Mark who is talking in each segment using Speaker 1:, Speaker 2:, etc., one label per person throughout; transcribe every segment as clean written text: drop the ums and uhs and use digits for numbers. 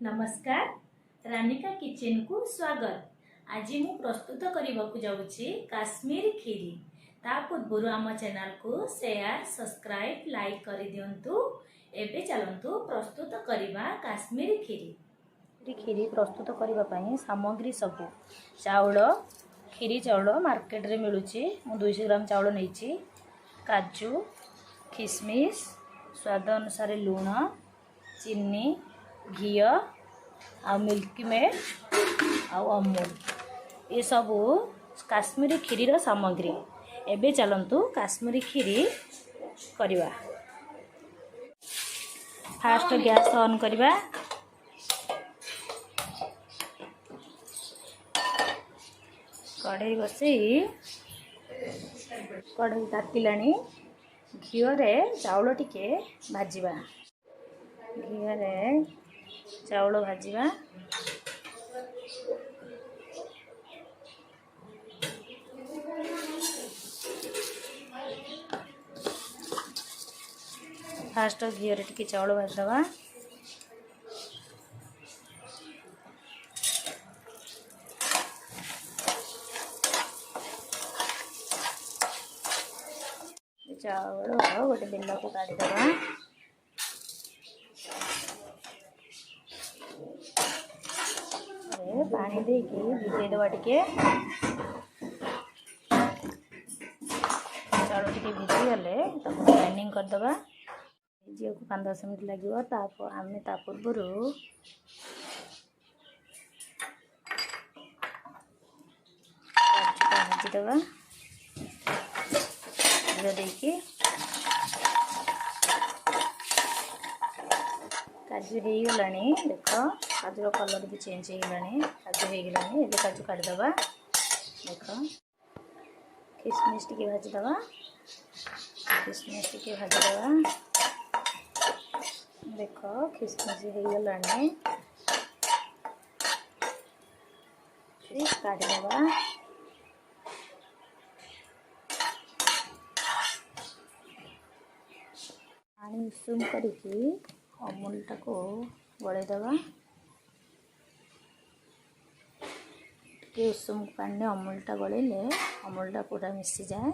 Speaker 1: नमस्कार, रानिका किचन को स्वागत। आज मु प्रस्तुत करने जाऊँगी काश्मीरी खीरी। ता पूर्व आम चैनल को शेयर सब्सक्राइब लाइक कर दिंतु। एबे चलंतु प्रस्तुत करवा काश्मीरी खीरी। खीरी प्रस्तुत करने सामग्री सब चाउल खीरी चाउल मार्केट रे मिलुची। मु 200 ग्राम चाउल नहीं, काजू किशमिश स्वाद अनुसार लूण चीनी घी आ मिल्क मेड आ अमूल ये सब काश्मीरी खीरी सामग्री। एबे चलंतु काश्मीरी खीरी करवा। फास्ट गैस ऑन करवा। कढ़ई बसई कढ़ई तातिलाणी घी रे चाउल टिके भाजिबा। घी रे चाउल भाजिबा। फास्ट घी रे टिके चाउल भाजदबा। चाउल गोटे बेला को काढ़ीदबा। पानी देकी भिजेदबा टिके। चाउल टिके भिजी गले ग्राइंडिंग करदबा। भिजिया को 5-10 मिनट लगे। आमे ता पूर्व भाजीदबा देखिए काजू हो गला। देख काजूर कलर भी चेंज हो गला। काजू हो गला। ये काजू काढ़ीदबा। देख किशमिश टी भाजीदबा। किशमिश टी भाजीदबा। देख किशमिश हो गला। काढ़ीदबा। पानी उषुम करके अमूल टाको गलैदबा। उषुम पानी अमूल टा गलैले अमूल टा पूरा मिसी जाए।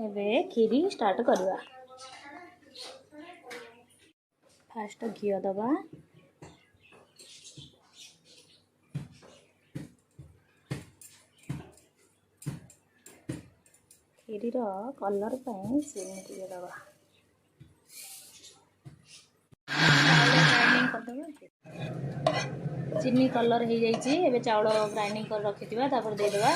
Speaker 1: एबे खीरी स्टार्ट करवा। फास्ट घी दबा। खीरी कलर चीनी टे दबा। चीनी कलर हो जाए। चाउल ग्राइंडिंग कर रखी देदेबा।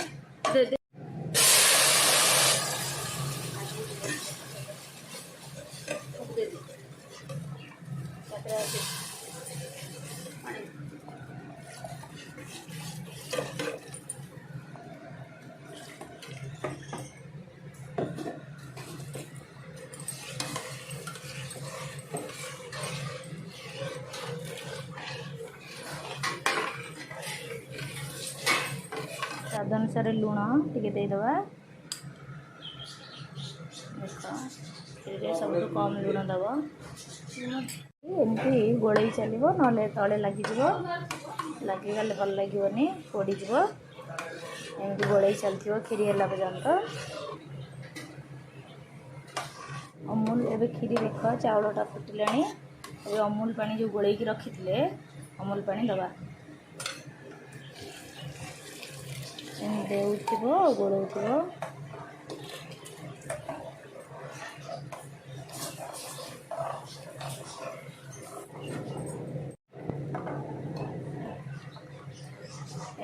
Speaker 1: स्वाद अनुसार लूण टिके देदेबा। देख सब कम लूण दब। एमती गोलई चलो ना तले लगिज लगिगले भल लगे पोड़ीज। एमती गोलई चलती खीरी है पर्यंत। अमूल एवं खीरी देख चाउलटा फुटिला। अमूल पानी जो गोलई रखी थे अमूल पानी दबा। देउथिबो गोलौथिबो।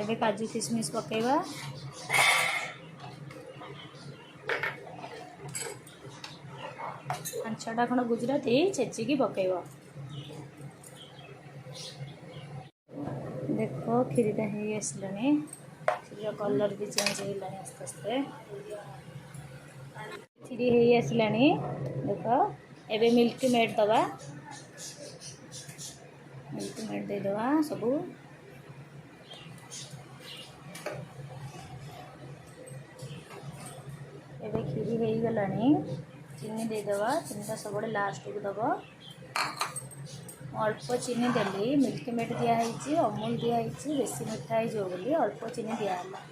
Speaker 1: एबे काजू किशमिश पकेबा। 5-6टा खंड गुजराती छेचिकी पकेब। देख खीरीटा हो आसलानी। खीर कलर भी चेंज हो गलानी आस्ते आस्ते। खीरी हो आसलानी। देख एबे मिल्क मेड दबा। मिल्क मेड देदेवा सबू एबे खीरी हो गलानी चीनी देदेवा चीनी सब लास्ट को दब अल्प चीनी देली मिल्क मेड दिखाई अमूल दिखाई बेसी मिठा हो बोली अल्प चीनी दिहला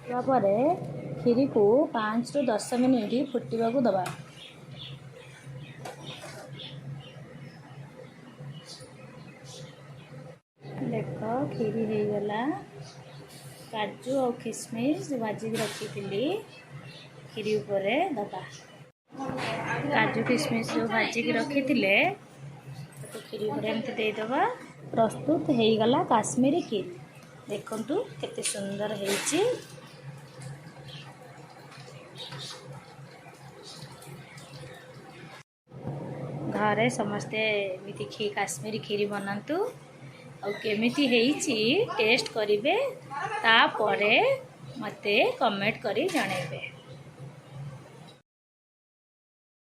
Speaker 1: तापर खीरी को 5 ରୁ 10 मिनिट फुटवा को दबा देख खीरी हो गला काजू और किशमिश भाजिक रखी खीरी उपर दबा काजू किशमिश जो भाजिक रखी तो खीरी उपर एमती देदेवा प्रस्तुत हो गला काश्मीरी खीरी देखंतु केते सुंदर है घरे समस्ते एमती काश्मीरी खीरी बनातु और केमिति हेइची टेस्ट करिवे तापरे मते कमेंट करी जणेबे।